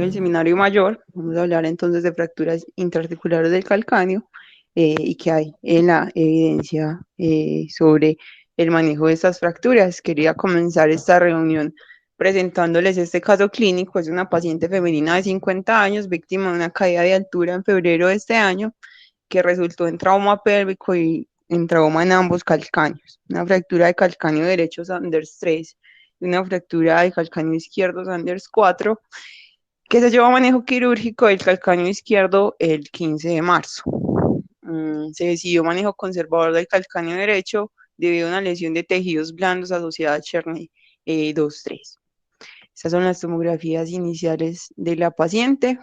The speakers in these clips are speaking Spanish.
audio del seminario mayor. Vamos a hablar entonces de fracturas intraarticulares del calcáneo y qué hay en la evidencia sobre el manejo de estas fracturas. Quería comenzar esta reunión presentándoles este caso clínico. Es una paciente femenina de 50 años, víctima de una caída de altura en febrero de este año, que resultó en trauma pélvico y en trauma en ambos calcáneos. Una fractura de calcáneo derecho Sanders 3 y una fractura de calcáneo izquierdo Sanders 4, que se llevó a manejo quirúrgico del calcáneo izquierdo el 15 de marzo. Se decidió manejo conservador del calcáneo derecho debido a una lesión de tejidos blandos asociada a Cherney 2-3. Estas son las tomografías iniciales de la paciente.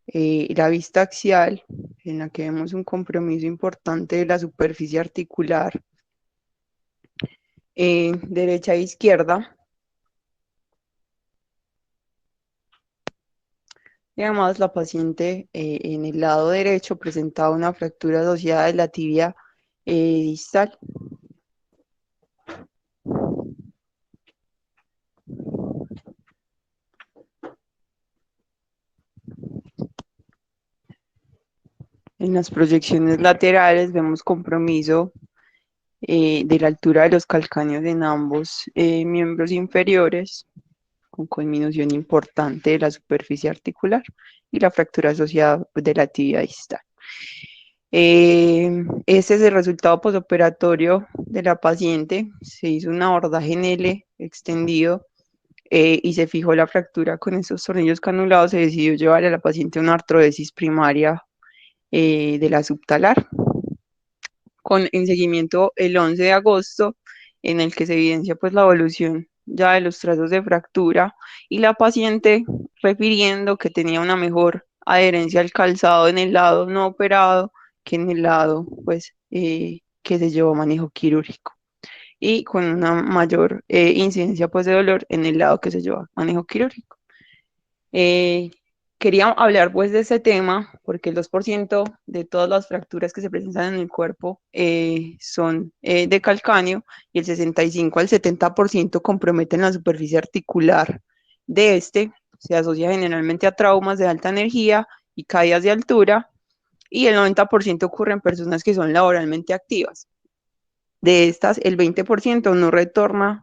La vista axial, en la que vemos un compromiso importante de la superficie articular derecha e izquierda. Y además la paciente en el lado derecho presentaba una fractura asociada de la tibia distal. En las proyecciones laterales vemos compromiso de la altura de los calcáneos en ambos miembros inferiores, con conminución importante de la superficie articular y la fractura asociada de la tibia distal. Este es el resultado posoperatorio de la paciente. Se hizo un abordaje en L extendido y se fijó la fractura con estos tornillos canulados. Se decidió llevar a la paciente una artrodesis primaria de la subtalar, en seguimiento el 11 de agosto, en el que se evidencia pues la evolución ya de los trazos de fractura y la paciente refiriendo que tenía una mejor adherencia al calzado en el lado no operado que en el lado pues que se llevó a manejo quirúrgico y con una mayor incidencia pues de dolor en el lado que se llevó a manejo quirúrgico. Eh, Quería hablar pues de este tema porque el 2% de todas las fracturas que se presentan en el cuerpo son de calcáneo y el 65 al 70% comprometen la superficie articular de este. Se asocia generalmente a traumas de alta energía y caídas de altura, y el 90% ocurre en personas que son laboralmente activas. De estas, el 20% no retorna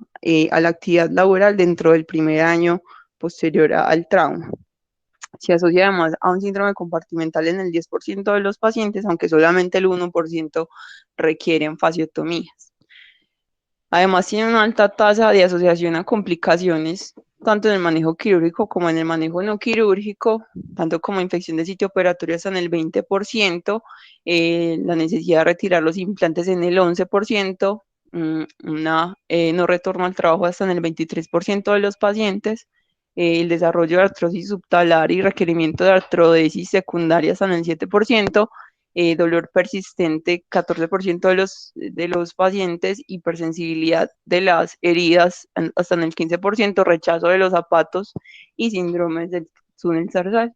a la actividad laboral dentro del primer año posterior al trauma. Se asocia además a un síndrome compartimental en el 10% de los pacientes, aunque solamente el 1% requieren fasiotomías. Además, tiene una alta tasa de asociación a complicaciones, tanto en el manejo quirúrgico como en el manejo no quirúrgico, tanto como infección de sitio operatorio hasta en el 20%, la necesidad de retirar los implantes en el 11%, no retorno al trabajo hasta en el 23% de los pacientes, el desarrollo de artrosis subtalar y requerimiento de artrodesis secundarias en el 7%, dolor persistente 14% de los pacientes, hipersensibilidad de las heridas hasta en el 15%, rechazo de los zapatos y síndromes del túnel zarzal.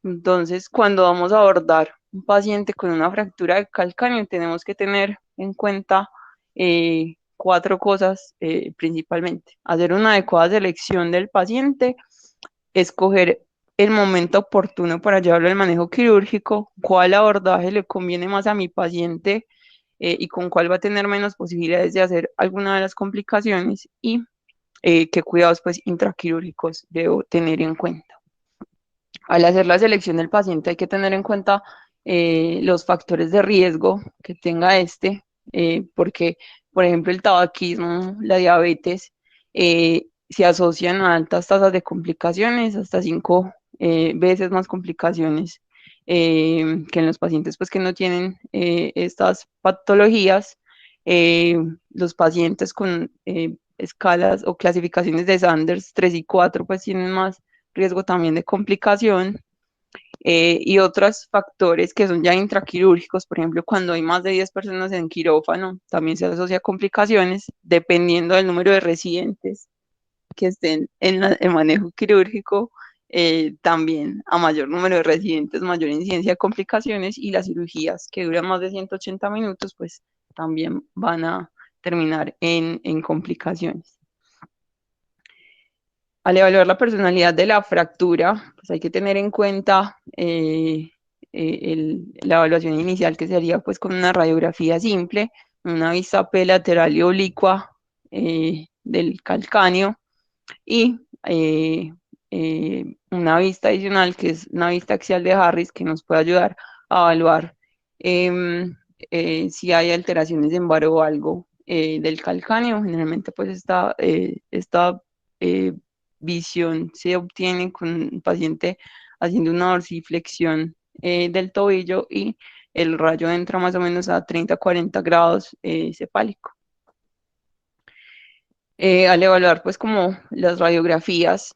Entonces, cuando vamos a abordar un paciente con una fractura de calcáneo, tenemos que tener en cuenta 4 cosas principalmente. Hacer una adecuada selección del paciente, escoger el momento oportuno para llevarlo al manejo quirúrgico, cuál abordaje le conviene más a mi paciente y con cuál va a tener menos posibilidades de hacer alguna de las complicaciones, y qué cuidados pues intraquirúrgicos debo tener en cuenta. Al hacer la selección del paciente hay que tener en cuenta los factores de riesgo que tenga porque, por ejemplo, el tabaquismo, la diabetes, se asocian a altas tasas de complicaciones, hasta 5 veces más complicaciones que en los pacientes pues, que no tienen estas patologías. Los pacientes con escalas o clasificaciones de Sanders 3 y 4 pues tienen más riesgo también de complicación, y otros factores que son ya intraquirúrgicos, por ejemplo, cuando hay más de 10 personas en quirófano, también se asocia a complicaciones, dependiendo del número de residentes que estén en el manejo quirúrgico, también a mayor número de residentes, mayor incidencia de complicaciones, y las cirugías que duran más de 180 minutos, pues también van a terminar en complicaciones. Al evaluar la personalidad de la fractura, pues hay que tener en cuenta la evaluación inicial, que sería pues con una radiografía simple, una vista P lateral y oblicua del calcáneo y una vista adicional que es una vista axial de Harris que nos puede ayudar a evaluar si hay alteraciones en varo o algo del calcáneo. Generalmente pues esta eh, visión se obtiene con un paciente haciendo una dorsiflexión del tobillo y el rayo entra más o menos a 30-40 grados cefálico. Al evaluar pues como las radiografías,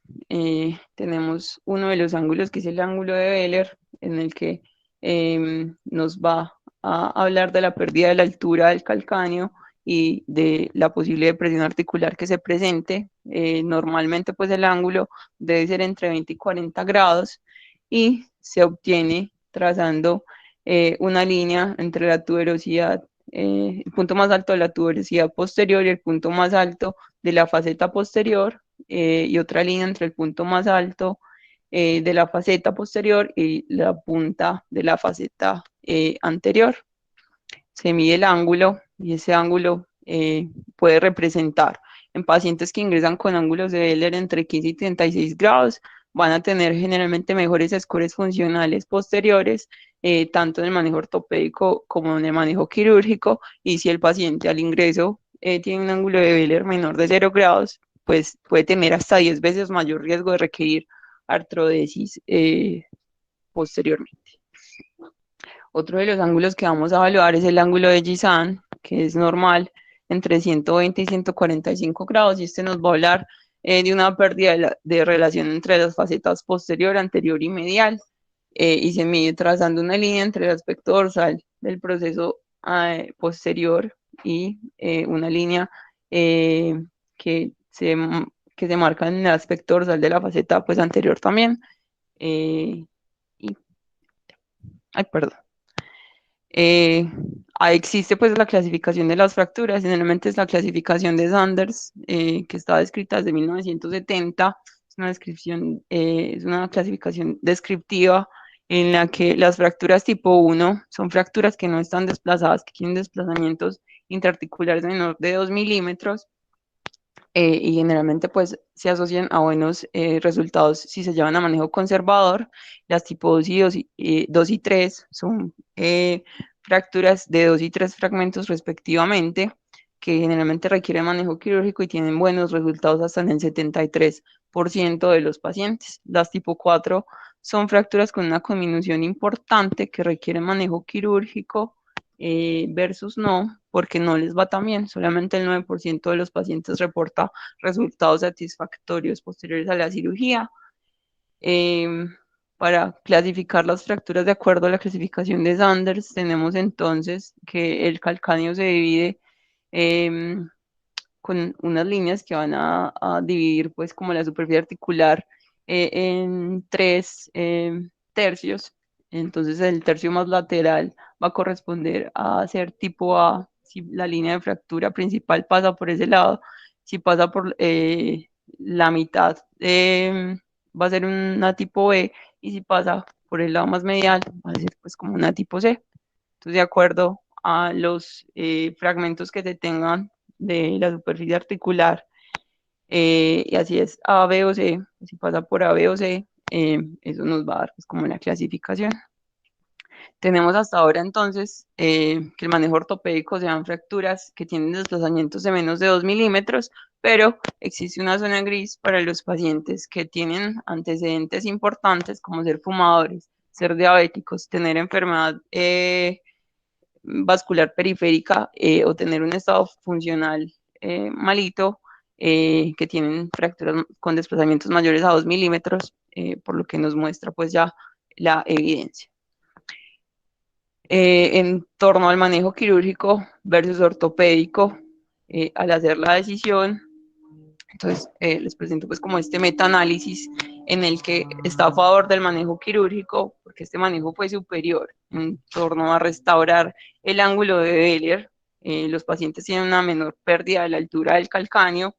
tenemos uno de los ángulos que es el ángulo de Wheeler, en el que nos va a hablar de la pérdida de la altura del calcáneo y de la posible depresión articular que se presente. Normalmente pues el ángulo debe ser entre 20 y 40 grados y se obtiene trazando una línea entre la tuberosidad, el punto más alto de la tuberosidad posterior y el punto más alto de la faceta posterior, y otra línea entre el punto más alto de la faceta posterior y la punta de la faceta anterior. Se mide el ángulo y ese ángulo puede representar en pacientes que ingresan con ángulos de Wheeler entre 15 y 36 grados, van a tener generalmente mejores scores funcionales posteriores, tanto en el manejo ortopédico como en el manejo quirúrgico, y si el paciente al ingreso tiene un ángulo de Wheeler menor de 0 grados, pues puede tener hasta 10 veces mayor riesgo de requerir artrodesis posteriormente. Otro de los ángulos que vamos a evaluar es el ángulo de Gisan, que es normal entre 120 y 145 grados, y este nos va a hablar de una pérdida de relación entre las facetas posterior, anterior y medial, y se mide trazando una línea entre el aspecto dorsal del proceso posterior y una línea que se, que se marca en el aspecto dorsal de la faceta pues, anterior también. Y, ay, perdón. Eh, Existe pues la clasificación de las fracturas, generalmente es la clasificación de Sanders, que está descrita desde 1970, es una descripción, es una clasificación descriptiva en la que las fracturas tipo 1 son fracturas que no están desplazadas, que tienen desplazamientos interarticulares menor de 2 milímetros, y generalmente pues se asocian a buenos resultados si se llevan a manejo conservador. Las tipo 2 y 2 y 3 son fracturas de 2 y 3 fragmentos respectivamente, que generalmente requieren manejo quirúrgico y tienen buenos resultados hasta en el 73% de los pacientes. Las tipo 4 son fracturas con una conminución importante que requieren manejo quirúrgico versus no, porque no les va tan bien. Solamente el 9% de los pacientes reporta resultados satisfactorios posteriores a la cirugía. Eh, para clasificar las fracturas de acuerdo a la clasificación de Sanders, tenemos entonces que el calcáneo se divide eh, con unas líneas que van a dividir pues como la superficie articular en tres tercios. Entonces el tercio más lateral va a corresponder a ser tipo A, si la línea de fractura principal pasa por ese lado. Si pasa por la mitad, va a ser una tipo B, y si pasa por el lado más medial va a ser pues como una tipo C. Entonces, de acuerdo a los fragmentos que se tengan de la superficie articular, y así es A, B o C, si pasa por A, B o C, eso nos va a dar pues, como la clasificación. Tenemos hasta ahora entonces que el manejo ortopédico sean fracturas que tienen desplazamientos de menos de 2 milímetros, pero existe una zona gris para los pacientes que tienen antecedentes importantes como ser fumadores, ser diabéticos, tener enfermedad vascular periférica, o tener un estado funcional malito, que tienen fracturas con desplazamientos mayores a 2 milímetros, por lo que nos muestra pues ya la evidencia. En torno al manejo quirúrgico versus ortopédico, al hacer la decisión, entonces les presento pues como este metaanálisis en el que está a favor del manejo quirúrgico, porque este manejo fue superior en torno a restaurar el ángulo de Wheeler. Los pacientes tienen una menor pérdida de la altura del calcáneo,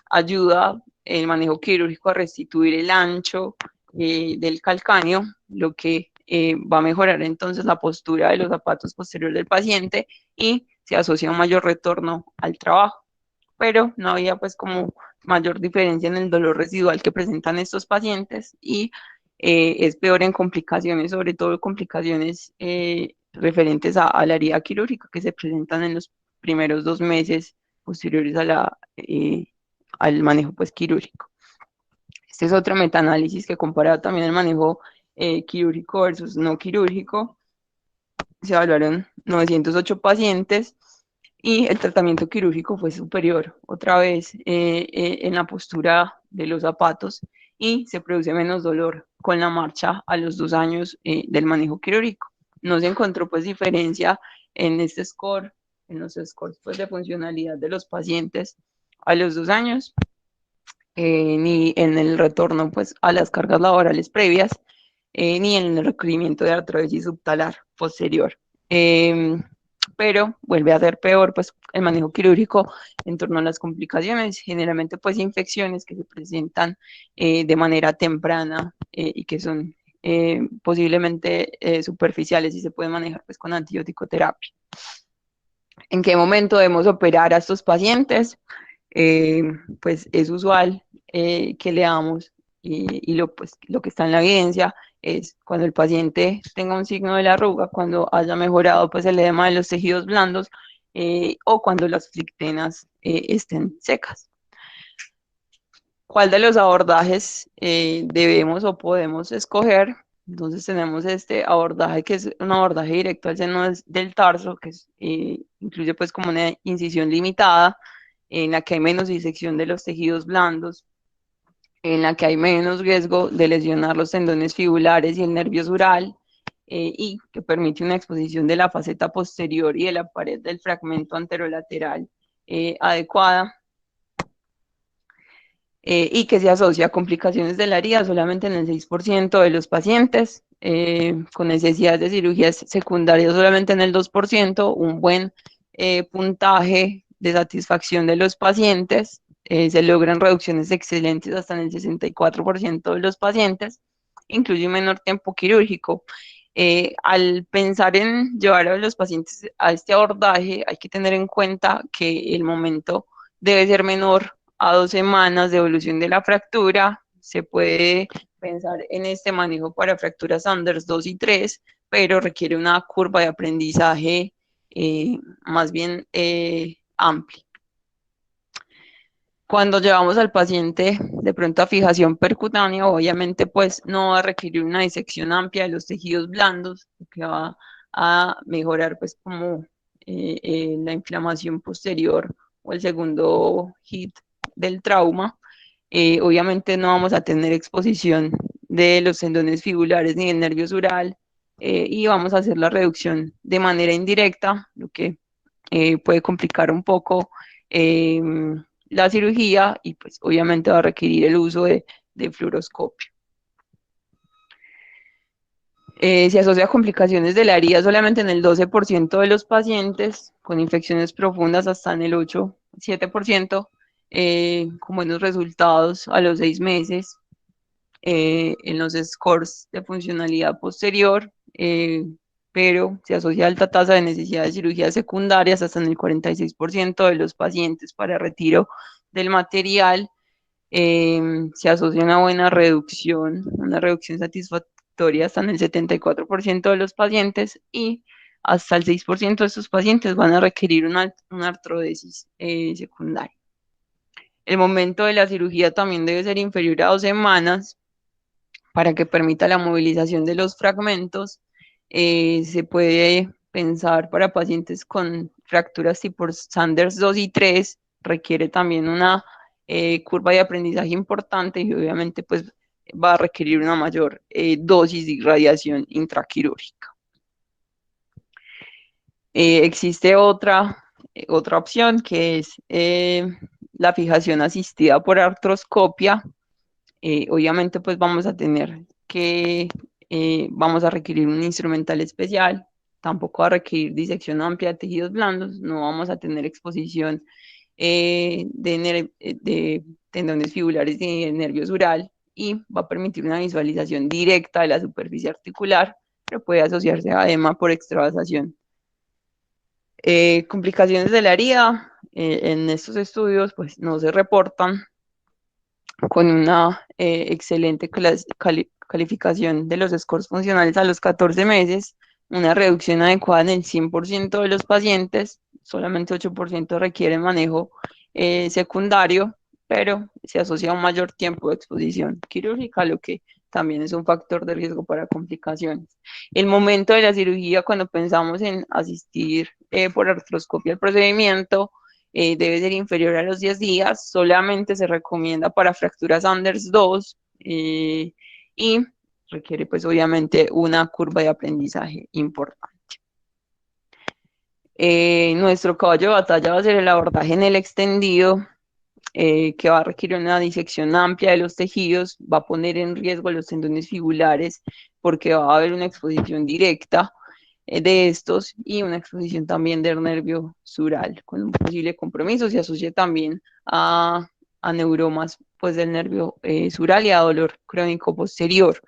ayuda el manejo quirúrgico a restituir el ancho del calcáneo, lo que va a mejorar entonces la postura de los zapatos posteriores del paciente y se asocia a un mayor retorno al trabajo. Pero no había pues como mayor diferencia en el dolor residual que presentan estos pacientes y es peor en complicaciones, sobre todo complicaciones referentes a la herida quirúrgica que se presentan en los primeros 2 meses posteriores al manejo pues quirúrgico. Este es otro metaanálisis que compara también el manejo quirúrgico versus no quirúrgico. Se evaluaron 908 pacientes y el tratamiento quirúrgico fue superior otra vez en la postura de los zapatos y se produce menos dolor con la marcha a los 2 años del manejo quirúrgico. No se encontró pues diferencia en este score, en los scores pues, de funcionalidad de los pacientes a los 2 años, ni en el retorno pues, a las cargas laborales previas, ni en el requerimiento de artrosis subtalar posterior. Pero vuelve a ser peor pues el manejo quirúrgico en torno a las complicaciones, generalmente pues infecciones que se presentan de manera temprana y que son posiblemente superficiales y se pueden manejar pues con antibiótico terapia. ¿En qué momento debemos operar a estos pacientes? Eh, pues es usual que leamos pues, lo que está en la evidencia es cuando el paciente tenga un signo de la arruga, cuando haya mejorado pues, el edema de los tejidos blandos o cuando las flictenas estén secas. ¿Cuál de los abordajes debemos o podemos escoger? Entonces tenemos este abordaje que es un abordaje directo al seno del tarso, que incluye pues como una incisión limitada, en la que hay menos disección de los tejidos blandos, en la que hay menos riesgo de lesionar los tendones fibulares y el nervio sural, y que permite una exposición de la faceta posterior y de la pared del fragmento anterolateral adecuada, y que se asocia a complicaciones de la herida solamente en el 6% de los pacientes, con necesidades de cirugías secundarias solamente en el 2%, un buen puntaje de satisfacción de los pacientes, se logran reducciones excelentes hasta en el 64% de los pacientes, incluye un menor tiempo quirúrgico. Al pensar en llevar a los pacientes a este abordaje, hay que tener en cuenta que el momento debe ser menor a 2 semanas de evolución de la fractura. Se puede pensar en este manejo para fracturas Sanders 2 y 3, pero requiere una curva de aprendizaje más bien amplia. Cuando llevamos al paciente de pronto a fijación percutánea, obviamente pues no va a requerir una disección amplia de los tejidos blandos, que va a mejorar pues como la inflamación posterior o el segundo hit del trauma. Obviamente no vamos a tener exposición de los tendones fibulares ni del nervio sural, y vamos a hacer la reducción de manera indirecta, lo que puede complicar un poco eh, la cirugía y pues obviamente va a requerir el uso de fluoroscopio. Se asocia a complicaciones de la herida solamente en el 12% de los pacientes, con infecciones profundas hasta en el 8-7%, con buenos resultados a los 6 meses, en los scores de funcionalidad posterior, pero se asocia a alta tasa de necesidad de cirugías secundarias hasta en el 46% de los pacientes para retiro del material. Se asocia a una reducción satisfactoria hasta en el 74% de los pacientes y hasta el 6% de estos pacientes van a requerir una artrodesis secundaria. El momento de la cirugía también debe ser inferior a 2 semanas para que permita la movilización de los fragmentos. Se puede pensar para pacientes con fracturas tipo Sanders 2 y 3, requiere también una curva de aprendizaje importante y obviamente pues va a requerir una mayor dosis de radiación intraquirúrgica. Existe otra opción que es la fijación asistida por artroscopia. Obviamente pues vamos a tener que, vamos a requerir un instrumental especial, tampoco va a requerir disección amplia de tejidos blandos, no vamos a tener exposición de tendones fibulares y de nervio sural, y va a permitir una visualización directa de la superficie articular, pero puede asociarse a edema por extravasación. Complicaciones de la herida, en estos estudios pues no se reportan, con una excelente calificación de los scores funcionales a los 14 meses, una reducción adecuada en el 100% de los pacientes, solamente 8% requieren manejo secundario, pero se asocia a un mayor tiempo de exposición quirúrgica, lo que también es un factor de riesgo para complicaciones. El momento de la cirugía, cuando pensamos en asistir por artroscopia al procedimiento, debe ser inferior a los 10 días, solamente se recomienda para fracturas Anders 2, y requiere pues obviamente una curva de aprendizaje importante. Nuestro caballo de batalla va a ser el abordaje en el extendido, que va a requerir una disección amplia de los tejidos, va a poner en riesgo los tendones fibulares porque va a haber una exposición directa de estos, y una exposición también del nervio sural con un posible compromiso. Se asocia también a neuromas pues, del nervio sural y a dolor crónico posterior.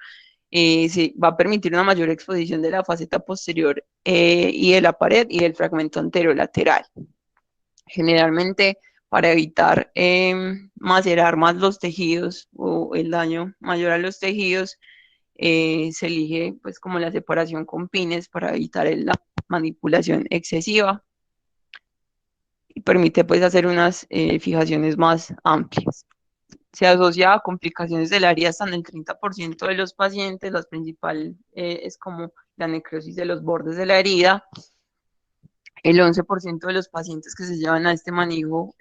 Se va a permitir una mayor exposición de la faceta posterior y de la pared y del fragmento anterolateral. Generalmente, para evitar macerar más los tejidos o el daño mayor a los tejidos, se elige pues como la separación con pines para evitar la manipulación excesiva, y permite pues hacer unas fijaciones más amplias. Se asocia a complicaciones del área hasta en el 30% de los pacientes. Las principales es como la necrosis de los bordes de la herida. El 11% de los pacientes que se llevan a este manejo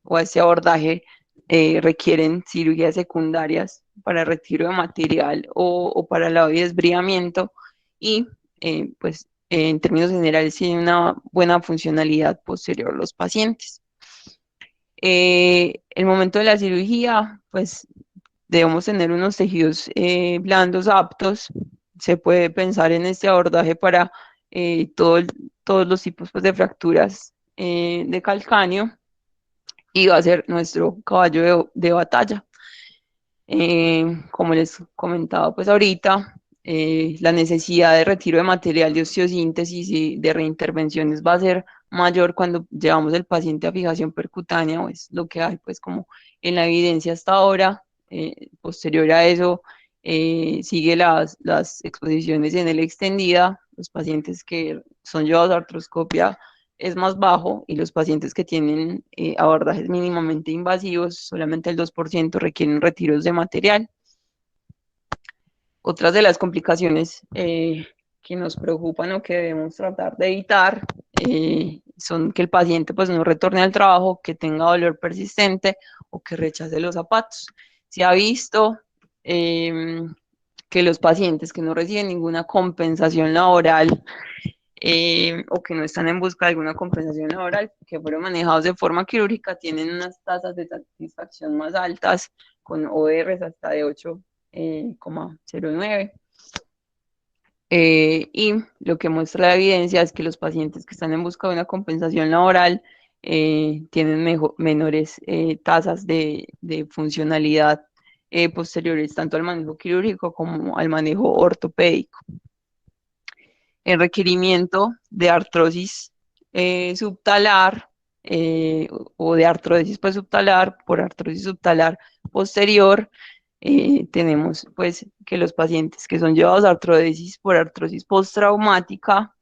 o a este abordaje requieren cirugías secundarias para retiro de material o para lavado y desbridamiento, y pues en términos generales tienen una buena funcionalidad posterior los pacientes. El momento de la cirugía, pues debemos tener unos tejidos blandos aptos. Se puede pensar en este abordaje para todos los tipos pues, de fracturas de calcáneo, y va a ser nuestro caballo de batalla. Como les comentaba pues ahorita, la necesidad de retiro de material de osteosíntesis y de reintervenciones va a ser mayor cuando llevamos el paciente a fijación percutánea, o es lo que hay pues como en la evidencia hasta ahora. Posterior a eso, sigue las exposiciones en el extendida. Los pacientes que son llevados a artroscopia es más bajo, y los pacientes que tienen abordajes mínimamente invasivos, solamente el 2% requieren retiros de material. Otras de las complicaciones que nos preocupan o que debemos tratar de evitar son que el paciente pues no retorne al trabajo, que tenga dolor persistente o que rechace los zapatos. Se ha visto que los pacientes que no reciben ninguna compensación laboral o que no están en busca de alguna compensación laboral, que fueron manejados de forma quirúrgica, tienen unas tasas de satisfacción más altas, con ORs hasta de 8,09. Y lo que muestra la evidencia es que los pacientes que están en busca de una compensación laboral tienen menores tasas de funcionalidad posteriores tanto al manejo quirúrgico como al manejo ortopédico. El requerimiento de artrosis subtalar o de artrosis pues, subtalar por artrosis subtalar posterior. Tenemos pues que los pacientes que son llevados a artrosis por artrosis postraumática,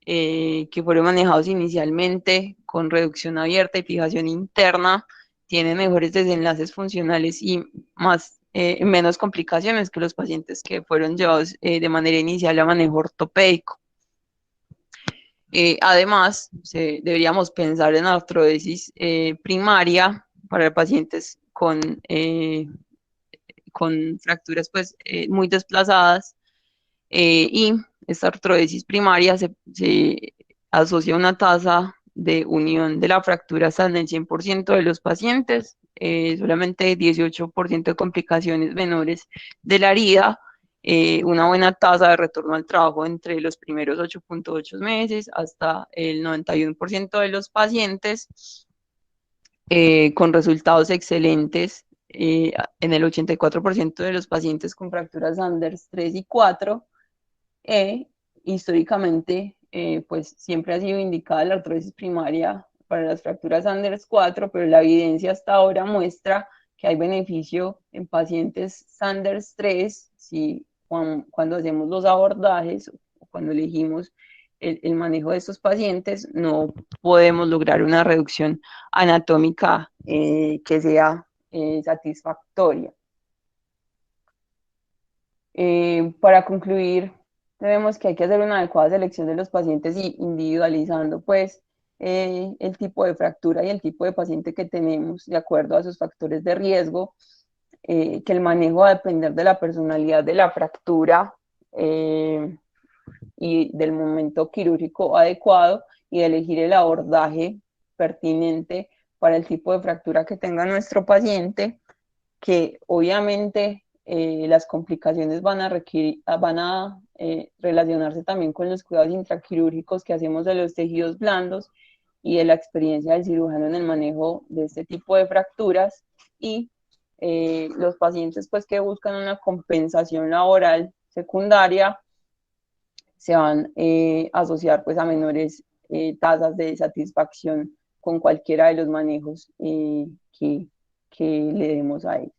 que fueron manejados inicialmente con reducción abierta y fijación interna, tienen mejores desenlaces funcionales y menos complicaciones que los pacientes que fueron llevados de manera inicial a manejo ortopédico. Además, deberíamos pensar en artrodesis primaria para pacientes con fracturas pues, muy desplazadas, y esta artrodesis primaria se asocia a una tasa de unión de la fractura hasta en el 100% de los pacientes, solamente 18% de complicaciones menores de la herida, una buena tasa de retorno al trabajo entre los primeros 8,8 meses hasta el 91% de los pacientes, con resultados excelentes en el 84% de los pacientes con fracturas Sanders 3 y 4. E históricamente, pues siempre ha sido indicada la artrosis primaria para las fracturas Sanders 4, pero la evidencia hasta ahora muestra que hay beneficio en pacientes Sanders 3 si, cuando hacemos los abordajes o cuando elegimos el manejo de estos pacientes, no podemos lograr una reducción anatómica que sea satisfactoria. Para concluir, tenemos que hay que hacer una adecuada selección de los pacientes y individualizando pues el tipo de fractura y el tipo de paciente que tenemos de acuerdo a sus factores de riesgo, que el manejo va a depender de la personalidad de la fractura y del momento quirúrgico adecuado y de elegir el abordaje pertinente para el tipo de fractura que tenga nuestro paciente, que obviamente las complicaciones van a relacionarse también con los cuidados intraquirúrgicos que hacemos de los tejidos blandos y de la experiencia del cirujano en el manejo de este tipo de fracturas, y los pacientes pues que buscan una compensación laboral secundaria se van a asociar pues a menores tasas de satisfacción con cualquiera de los manejos que le demos a ellos.